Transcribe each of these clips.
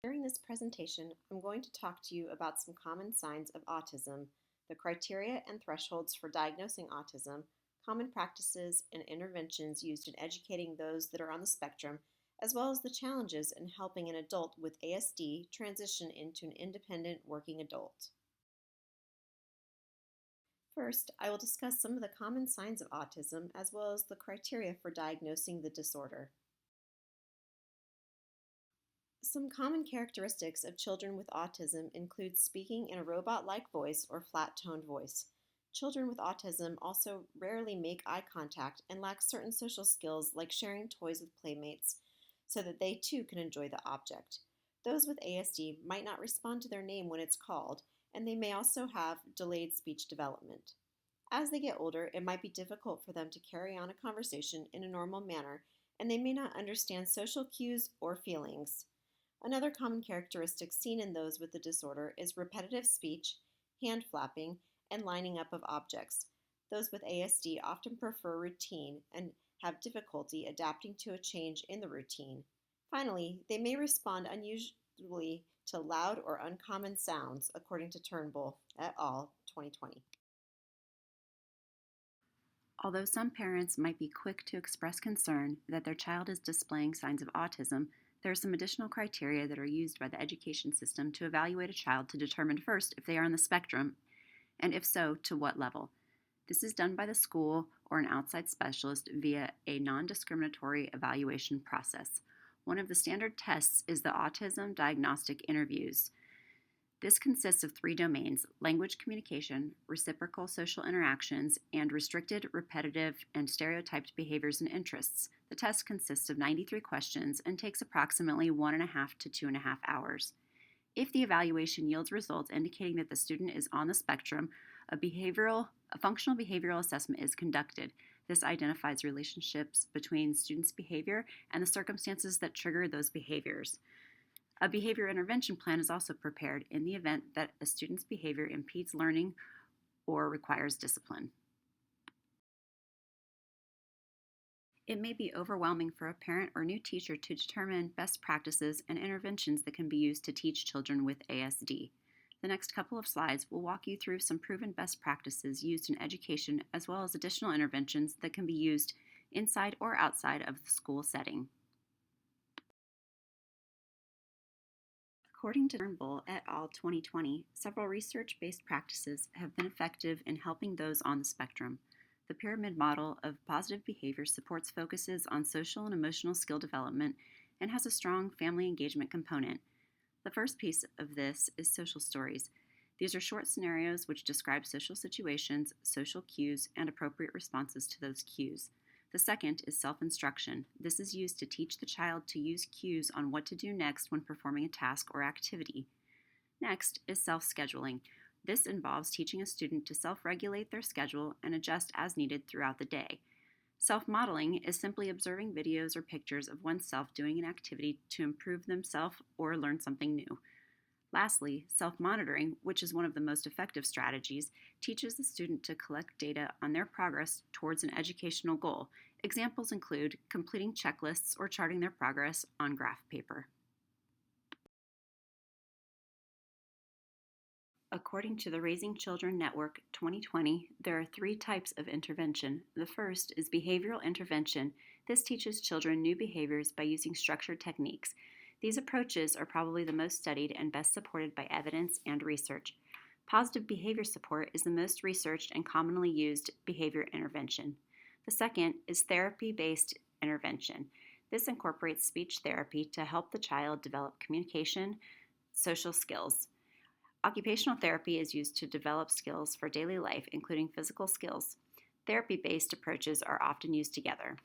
During this presentation, I'm going to talk to you about some common signs of autism, the criteria and thresholds for diagnosing autism, common practices and interventions used in educating those that are on the spectrum, as well as the challenges in helping an adult with ASD transition into an independent working adult. First, I will discuss some of the common signs of autism as well as the criteria for diagnosing the disorder. Some common characteristics of children with autism include speaking in a robot-like voice or flat-toned voice. Children with autism also rarely make eye contact and lack certain social skills like sharing toys with playmates so that they too can enjoy the object. Those with ASD might not respond to their name when it's called, and they may also have delayed speech development. As they get older, it might be difficult for them to carry on a conversation in a normal manner, and they may not understand social cues or feelings. Another common characteristic seen in those with the disorder is repetitive speech, hand flapping, and lining up of objects. Those with ASD often prefer routine and have difficulty adapting to a change in the routine. Finally, they may respond unusually to loud or uncommon sounds, according to Turnbull et al. 2020. Although some parents might be quick to express concern that their child is displaying signs of autism, there are some additional criteria that are used by the education system to evaluate a child to determine first if they are on the spectrum, and if so, to what level. This is done by the school or an outside specialist via a non-discriminatory evaluation process. One of the standard tests is the Autism Diagnostic Interviews. This consists of 3 domains: language communication, reciprocal social interactions, and restricted, repetitive, and stereotyped behaviors and interests. The test consists of 93 questions and takes approximately 1.5 to 2.5 hours. If the evaluation yields results indicating that the student is on the spectrum, a functional behavioral assessment is conducted. This identifies relationships between students' behavior and the circumstances that trigger those behaviors. A behavior intervention plan is also prepared in the event that a student's behavior impedes learning or requires discipline. It may be overwhelming for a parent or new teacher to determine best practices and interventions that can be used to teach children with ASD. The next couple of slides will walk you through some proven best practices used in education as well as additional interventions that can be used inside or outside of the school setting. According to Turnbull et al. 2020, several research-based practices have been effective in helping those on the spectrum. The pyramid model of positive behavior supports focuses on social and emotional skill development and has a strong family engagement component. The first piece of this is social stories. These are short scenarios which describe social situations, social cues, and appropriate responses to those cues. The second is self-instruction. This is used to teach the child to use cues on what to do next when performing a task or activity. Next is self-scheduling. This involves teaching a student to self-regulate their schedule and adjust as needed throughout the day. Self-modeling is simply observing videos or pictures of oneself doing an activity to improve themselves or learn something new. Lastly, self-monitoring, which is one of the most effective strategies, teaches the student to collect data on their progress towards an educational goal. Examples include completing checklists or charting their progress on graph paper. According to the Raising Children Network 2020, there are 3 types of intervention. The first is behavioral intervention. This teaches children new behaviors by using structured techniques. These approaches are probably the most studied and best supported by evidence and research. Positive behavior support is the most researched and commonly used behavior intervention. The second is therapy-based intervention. This incorporates speech therapy to help the child develop communication, social skills. Occupational therapy is used to develop skills for daily life, including physical skills. Therapy-based approaches are often used together.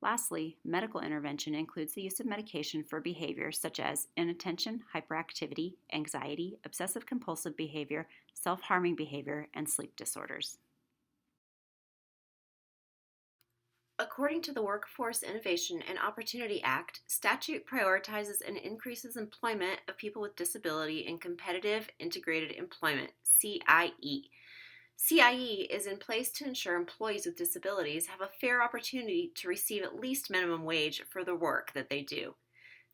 Lastly, medical intervention includes the use of medication for behaviors such as inattention, hyperactivity, anxiety, obsessive-compulsive behavior, self-harming behavior, and sleep disorders. According to the Workforce Innovation and Opportunity Act, statute prioritizes and increases employment of people with disability in competitive integrated employment, CIE. CIE is in place to ensure employees with disabilities have a fair opportunity to receive at least minimum wage for the work that they do.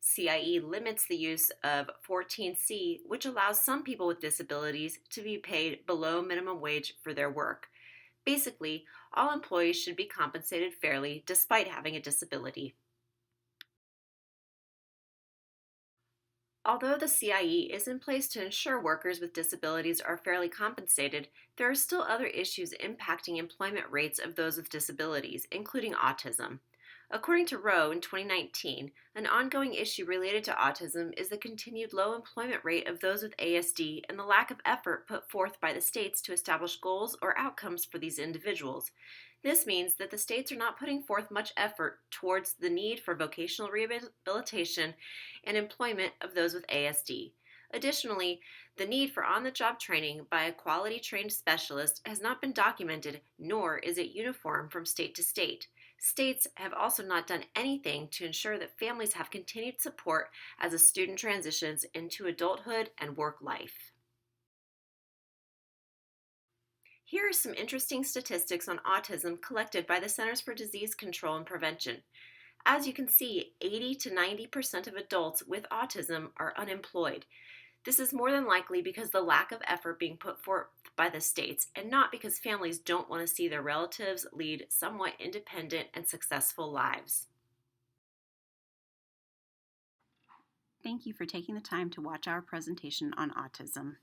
CIE limits the use of 14C, which allows some people with disabilities to be paid below minimum wage for their work. Basically, all employees should be compensated fairly despite having a disability. Although the CIE is in place to ensure workers with disabilities are fairly compensated, there are still other issues impacting employment rates of those with disabilities, including autism. According to Rowe in 2019, an ongoing issue related to autism is the continued low employment rate of those with ASD and the lack of effort put forth by the states to establish goals or outcomes for these individuals. This means that the states are not putting forth much effort towards the need for vocational rehabilitation and employment of those with ASD. Additionally, the need for on the job training by a quality trained specialist has not been documented, nor is it uniform from state to state. States have also not done anything to ensure that families have continued support as a student transitions into adulthood and work life. Here are some interesting statistics on autism collected by the Centers for Disease Control and Prevention. As you can see, 80 to 90% of adults with autism are unemployed. This is more than likely because the lack of effort being put forth by the states and not because families don't want to see their relatives lead somewhat independent and successful lives. Thank you for taking the time to watch our presentation on autism.